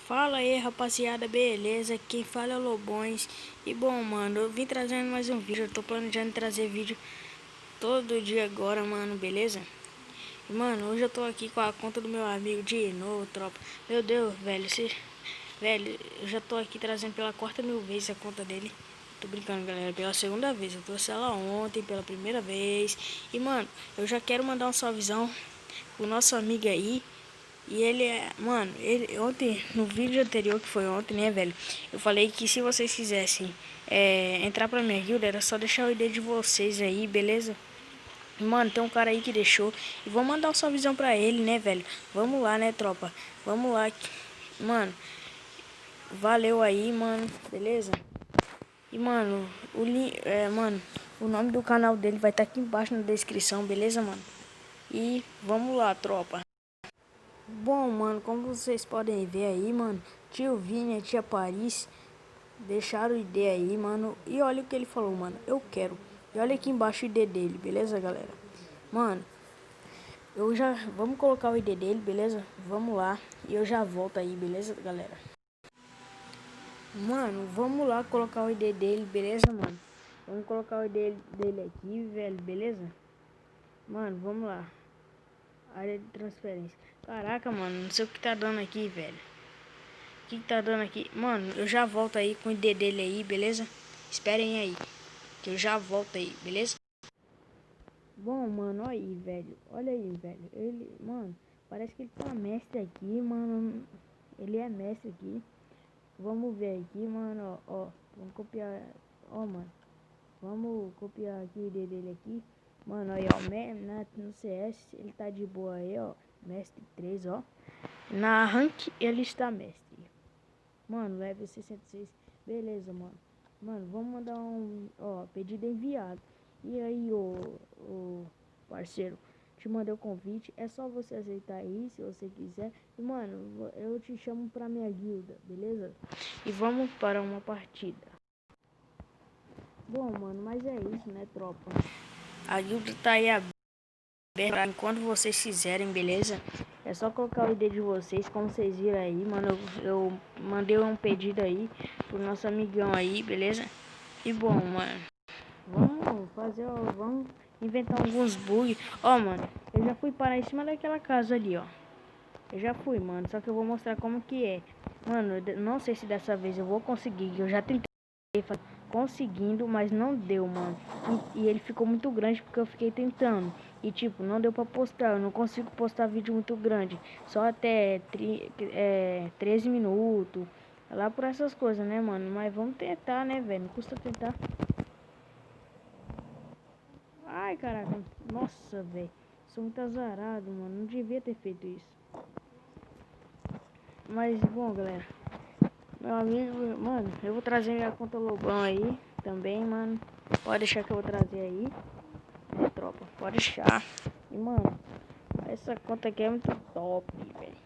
Fala aí, rapaziada, beleza? Quem fala é o Lobões. E bom, mano, eu vim trazendo mais um vídeo. Eu tô planejando trazer vídeo todo dia agora, mano, beleza? E, mano, hoje eu tô aqui com a conta do meu amigo de novo, tropa. Meu Deus, velho, eu já tô aqui trazendo pela quarta mil vezes a conta dele. Tô brincando, galera, pela segunda vez. Eu trouxe ela ontem, pela primeira vez. E, mano, eu já quero mandar um salvezão pro nosso amigo aí. E ele é, mano, ele ontem, no vídeo anterior, que foi ontem, né, velho? Eu falei que se vocês quisessem entrar pra minha guilda, era só deixar o ID de vocês aí, beleza? Mano, tem um cara aí que deixou. E vou mandar um salvezão pra ele, né, velho? Vamos lá, né, tropa? Vamos lá. Mano, valeu aí, mano, beleza? E, mano, mano, o nome do canal dele vai estar aqui embaixo na descrição, beleza, mano? E vamos lá, tropa. Bom, mano, como vocês podem ver aí, mano, tio Vini e tia Paris deixaram o ID aí, mano. E olha o que ele falou, mano, eu quero. E olha aqui embaixo o ID dele, beleza, galera? Mano, vamos colocar o ID dele, beleza? Vamos lá. E eu já volto aí, beleza, galera? Mano, vamos lá colocar o ID dele, beleza, mano? Vamos colocar o ID dele aqui, velho, beleza? Mano, vamos lá. Área de transferência. Caraca, mano, não sei o que tá dando aqui, velho. O que tá dando aqui? Mano, eu já volto aí com o ID dele aí, beleza? Esperem aí, que eu já volto aí, beleza? Bom, mano, olha aí, velho. Olha aí, velho. Mano, parece que ele tá mestre aqui, mano. Ele é mestre aqui. Vamos ver aqui, mano, ó. Vamos copiar, ó, mano. Vamos copiar aqui o ID dele aqui. Mano, aí, ó, no CS ele tá de boa aí, ó. Mestre 3, ó. Na rank ele está mestre. Mano, level 66. Beleza, mano. Mano, vamos mandar pedido enviado. E aí, ô parceiro, te mandei o convite. É só você aceitar aí, se você quiser. E, mano, eu te chamo pra minha guilda, beleza? E vamos para uma partida. Bom, mano, mas é isso, né, tropa? A guilda tá aí aberta. Enquanto vocês fizerem, beleza? É só colocar o ID de vocês, como vocês viram aí, mano. Eu mandei um pedido aí pro nosso amigão aí, beleza? E bom, mano, vamos inventar alguns bugs. Ó, mano, eu já fui parar em cima daquela casa ali, ó. Eu já fui, mano, só que eu vou mostrar como que é. Mano, eu não sei se dessa vez eu vou conseguir, eu já tentei conseguindo, mas não deu, mano. E ele ficou muito grande porque eu fiquei tentando. E tipo, não deu pra postar. Eu não consigo postar vídeo muito grande. Só até 13 minutos. Lá por essas coisas, né, mano? Mas vamos tentar, né, velho? Não custa tentar. Ai, caraca. Nossa, velho. Sou muito azarado, mano. Não devia ter feito isso. Mas, bom, galera. Meu amigo, mano, eu vou trazer minha conta Lobão aí também, mano. Pode deixar que eu vou trazer aí. É, tropa, pode deixar. E, mano, essa conta aqui é muito top, velho.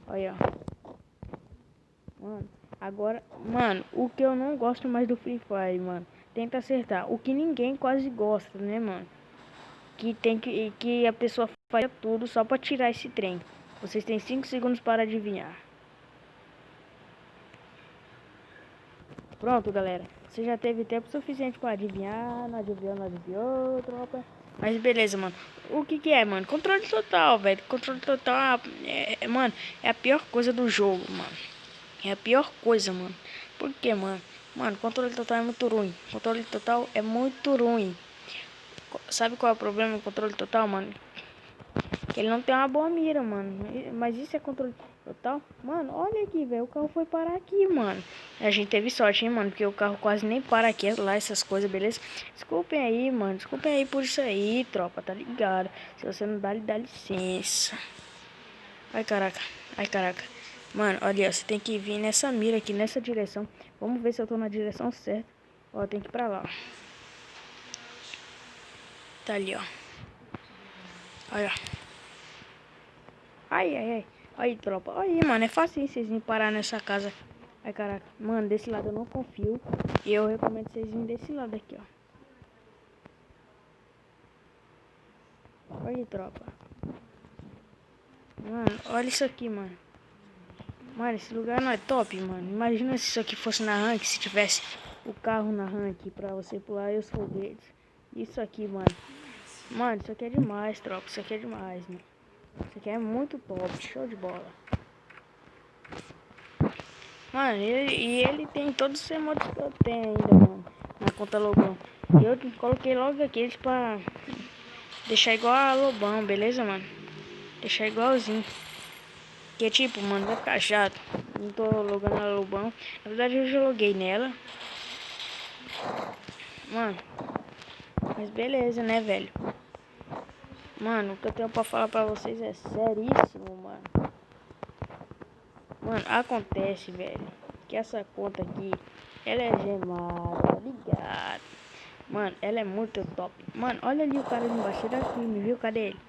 Olha, mano. Agora, mano, o que eu não gosto mais do Free Fire, mano. Tenta acertar. O que ninguém quase gosta, né, mano? Que a pessoa faz tudo só pra tirar esse trem. Vocês têm 5 segundos para adivinhar. Pronto, galera. Você já teve tempo suficiente para adivinhar. Não adivinhou, tropa. Mas beleza, mano. O que que é, mano? Controle total, velho. Controle total mano, é a pior coisa do jogo, mano. É a pior coisa, mano. Por quê, mano? Mano, controle total é muito ruim. Controle total é muito ruim. Sabe qual é o problema do controle total, mano? Ele não tem uma boa mira, mano. Mas isso é controle total? Mano, olha aqui, velho. O carro foi parar aqui, mano. A gente teve sorte, hein, mano. Porque o carro quase nem para aqui, lá, essas coisas, beleza? Desculpem aí, mano. Desculpem aí por isso aí, tropa. Tá ligado? Se você não dá, dá licença. Ai, caraca. Ai, caraca. Mano, olha, você tem que vir nessa mira aqui, nessa direção. Vamos ver se eu tô na direção certa. Ó, tem que ir pra lá, ó. Tá ali, ó. Olha, ó. Ai, ai, ai. Aí, tropa. Aí, mano, é fácil vocês virem parar nessa casa. Ai, caraca. Mano, desse lado eu não confio. E eu recomendo vocês virem desse lado aqui, ó. Olha aí, tropa. Mano, olha isso aqui, mano. Mano, esse lugar não é top, mano. Imagina se isso aqui fosse na rank, se tivesse o carro na rank pra você pular e os foguetes. Isso aqui, mano. Mano, isso aqui é demais, tropa. Isso aqui é demais, mano. Isso aqui é muito top. Show de bola. Mano, ele tem todos os emotes que eu tenho ainda, mano. Na conta Lobão. Eu coloquei logo aqueles pra deixar igual a Lobão, beleza, mano? Deixar igualzinho. Que tipo, mano, vai ficar chato. Não tô logando a Lobão. Na verdade eu já loguei nela. Mano, mas beleza, né, velho? Mano, o que eu tenho pra falar pra vocês é seríssimo, mano. Mano, acontece, velho, que essa conta aqui, ela é gemada, tá ligado? Mano, ela é muito top. Mano, olha ali o cara ali embaixo da crime, viu? Cadê ele?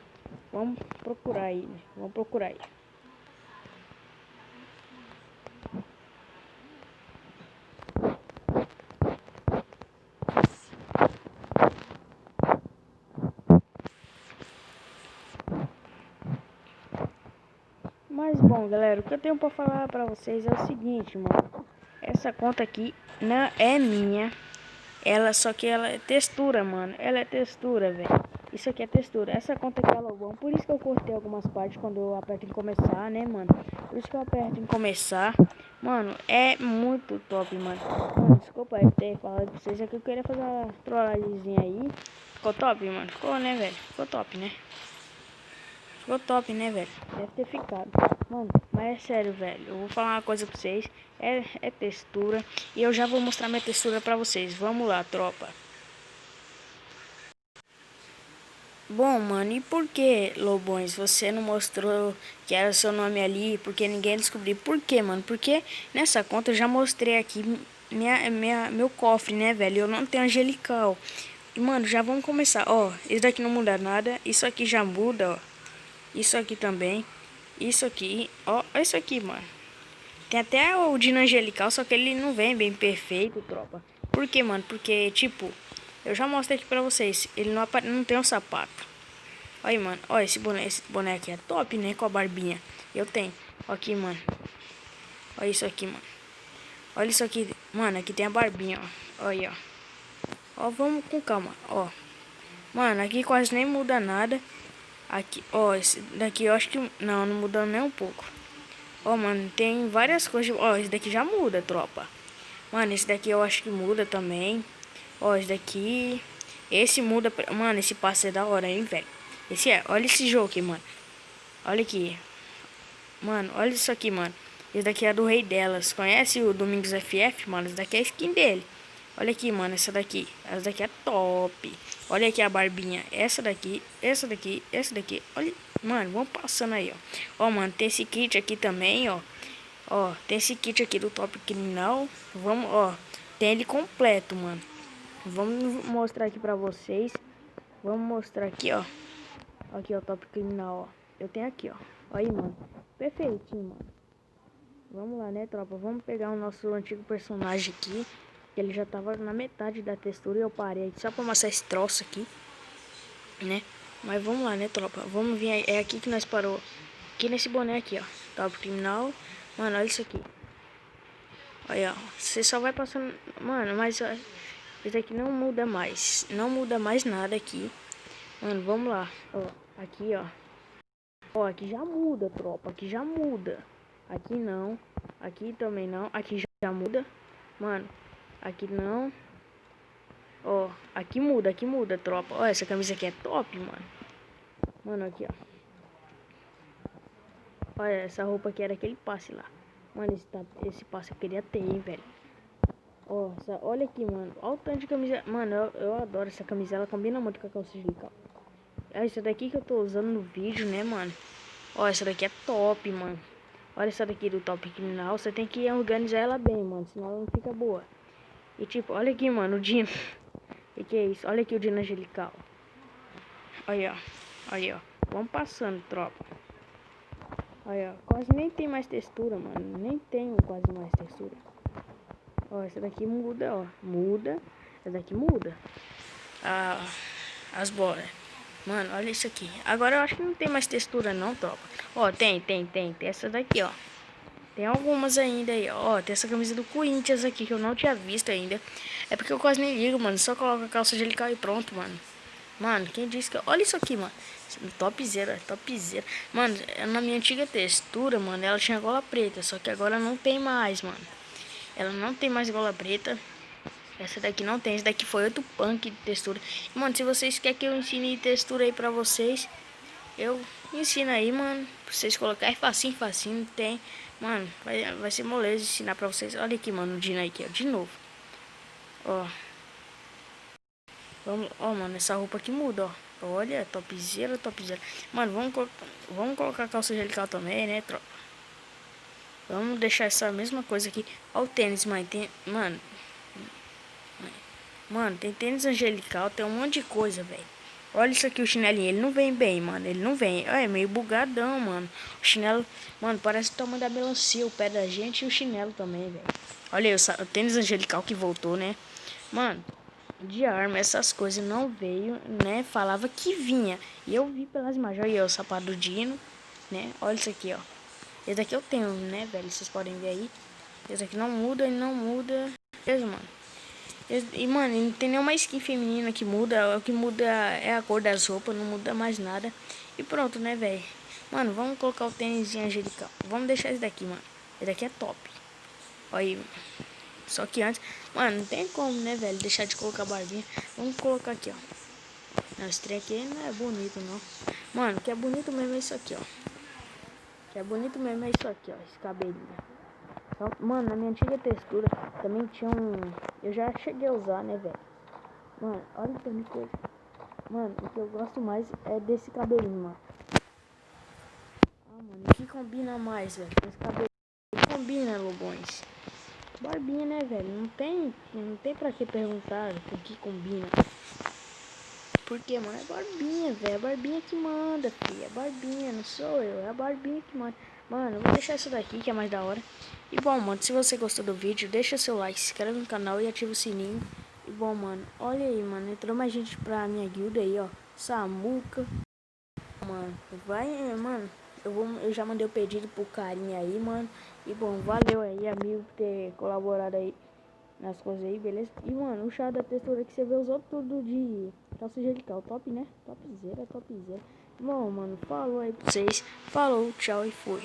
Vamos procurar ele. Vamos procurar ele. Mas bom, galera, o que eu tenho pra falar pra vocês é o seguinte, mano. Essa conta aqui não é minha. Ela, só que ela é textura, mano. Ela é textura, velho. Isso aqui é textura. Essa conta aqui é Lobão. Por isso que eu cortei algumas partes quando eu aperto em começar, né, mano? Por isso que eu aperto em começar. Mano, é muito top, mano. Mano, desculpa aí ter falado pra vocês. É que eu queria fazer uma trollagemzinha aí. Ficou top, mano? Ficou, né, velho? Ficou top, né? Ficou top, né, velho? Deve ter ficado. Mano, mas é sério, velho. Eu vou falar uma coisa pra vocês. É textura. E eu já vou mostrar minha textura pra vocês. Vamos lá, tropa. Bom, mano, e por que, Lobões, você não mostrou que era seu nome ali? Porque ninguém descobriu. Por quê, mano? Porque nessa conta eu já mostrei aqui meu cofre, né, velho? Eu não tenho angelical. E, mano, já vamos começar. Ó, isso daqui não muda nada. Isso aqui já muda, ó. Isso aqui também. Isso aqui, ó. Isso aqui, mano. Tem até o Dino Angelical, só que ele não vem bem perfeito, tropa. Por quê, mano? Porque, tipo, eu já mostrei aqui pra vocês. Ele não tem um sapato. Olha aí, mano. Olha, esse boné aqui é top, né? Com a barbinha. Eu tenho. Olha aqui, mano. Olha isso aqui, mano. Olha isso aqui. Mano, aqui tem a barbinha, ó. Olha aí, ó. Ó, vamos com calma, ó. Mano, aqui quase nem muda nada. Aqui, ó, esse daqui eu acho que... Não muda nem um pouco. Ó, mano, tem várias coisas. Ó, esse daqui já muda, tropa. Mano, esse daqui eu acho que muda também. Ó, esse daqui... Esse muda... Mano, esse passe é da hora, hein, velho. Esse é... Olha esse jogo aqui, mano. Olha aqui. Mano, olha isso aqui, mano. Esse daqui é do rei delas. Conhece o Domingos FF, mano? Esse daqui é a skin dele. Olha aqui, mano, essa daqui. Essa daqui é top. Olha aqui a barbinha. Essa daqui, essa daqui, essa daqui. Olha, mano, vamos passando aí, ó. Ó, mano, tem esse kit aqui também, ó. Ó, tem esse kit aqui do Top Criminal. Vamos, ó. Tem ele completo, mano. Vamos mostrar aqui pra vocês. Vamos mostrar aqui, ó. Aqui, ó, Top Criminal, ó. Eu tenho aqui, ó. Olha aí, mano. Perfeitinho, mano. Vamos lá, né, tropa? Vamos pegar o nosso antigo personagem aqui. Ele já tava na metade da textura e eu parei só pra mostrar esse troço aqui, né? Mas vamos lá, né, tropa? Vamos vir aí. É aqui que nós parou. Aqui nesse boné aqui, ó. Top Criminal. Mano, olha isso aqui. Olha, ó. Você só vai passando... Mano, mas... Ó, isso aqui não muda mais. Não muda mais nada aqui. Mano, vamos lá. Ó, aqui, ó. Ó, aqui já muda, tropa. Aqui já muda. Aqui não. Aqui também não. Aqui já muda. Mano, aqui não. Ó, aqui muda, tropa. Ó, essa camisa aqui é top, mano. Mano, aqui, ó. Olha, essa roupa aqui era aquele passe lá. Mano, esse passe eu queria ter, hein, velho. Ó, olha aqui, mano. Olha o tanto de camisa. Mano, eu adoro essa camisa. Ela combina muito com a calça de cal. É essa daqui que eu tô usando no vídeo, né, mano? Ó, essa daqui é top, mano. Olha essa daqui do Top Criminal. Você tem que organizar ela bem, mano. Senão ela não fica boa. E tipo, olha aqui, mano, o Dino. Que é isso? Olha aqui o Dino Angelical. Olha, ó. Aí, ó. Vamos passando, tropa. Olha, ó. Quase nem tem mais textura, mano. Nem tem quase mais textura. Ó, essa daqui muda, ó. Muda. Essa daqui muda. As bolas. Mano, olha isso aqui. Agora eu acho que não tem mais textura não, tropa. Ó, tem essa daqui, ó. Tem algumas ainda aí, ó. Tem essa camisa do Corinthians aqui que eu não tinha visto ainda. É porque eu quase nem ligo, mano. Só coloca a calça angelical e pronto, mano. Mano, quem disse que... Olha isso aqui, mano. Topzera, topzera. Mano, na minha antiga textura, mano, ela tinha gola preta. Só que agora não tem mais, mano. Ela não tem mais gola preta. Essa daqui não tem. Essa daqui foi outro punk de textura. Mano, se vocês querem que eu ensine textura aí pra vocês, eu ensino aí, mano. Pra vocês colocarem facinho, facinho. Tem. Mano, vai ser moleza ensinar pra vocês. Olha aqui, mano, o Dino aqui, ó. De novo. Ó. Vamos, ó, mano, essa roupa aqui muda, ó. Olha, topzera, topzera. Mano, vamos colocar calça angelical também, né, tropa? Vamos deixar essa mesma coisa aqui. Ó o tênis, mano. Mano, tem tênis angelical, tem um monte de coisa, velho. Olha isso aqui, o chinelinho. Ele não vem bem, mano. Ele não vem. É meio bugadão, mano. O chinelo, mano, parece o tamanho da melancia, o pé da gente e o chinelo também, velho. Olha aí, o tênis angelical que voltou, né? Mano, de arma, essas coisas não veio, né? Falava que vinha. E eu vi pelas imagens. Olha aí, o sapato do Dino, né? Olha isso aqui, ó. Esse daqui eu tenho, né, velho? Vocês podem ver aí. Esse aqui não muda, ele não muda. Beleza, mano? E, mano, não tem nenhuma skin feminina que muda. O que muda é a cor das roupas, não muda mais nada. E pronto, né, velho? Mano, vamos colocar o tênis angelical. Vamos deixar esse daqui, mano. Esse daqui é top. Olha aí. Só que antes... Mano, não tem como, né, velho? Deixar de colocar a barbinha. Vamos colocar aqui, ó. Não, esse trem aqui não é bonito, não. Mano, o que é bonito mesmo é isso aqui, ó. O que é bonito mesmo é isso aqui, ó. Esse cabelinho. Mano, na minha antiga textura também tinha um... Eu já cheguei a usar, né, velho? Mano, olha o tanto de coisa. Mano, o que eu gosto mais é desse cabelinho, mano. Ah, mano, o que combina mais, velho? Esse cabelo combina, lobões. Barbinha, né, velho? Não tem pra que perguntar o que combina. Porque, mano, é barbinha, velho. É a barbinha que manda, filho. É barbinha, não sou eu. É a barbinha que manda. Mano, eu vou deixar isso daqui que é mais da hora. E bom, mano, se você gostou do vídeo, deixa seu like, se inscreve no canal e ativa o sininho. E bom, mano, olha aí, mano. Entrou mais gente pra minha guilda aí, ó. Samuca. Mano, mano. Eu já mandei o pedido pro carinha aí, mano. E bom, valeu aí, amigo, por ter colaborado aí nas coisas aí, beleza? E, mano, o chá da textura que você vê usou tudo de calça angelical. Top, né? Topzera, topzera. Bom, mano, falou aí pra vocês. Falou, tchau e fui.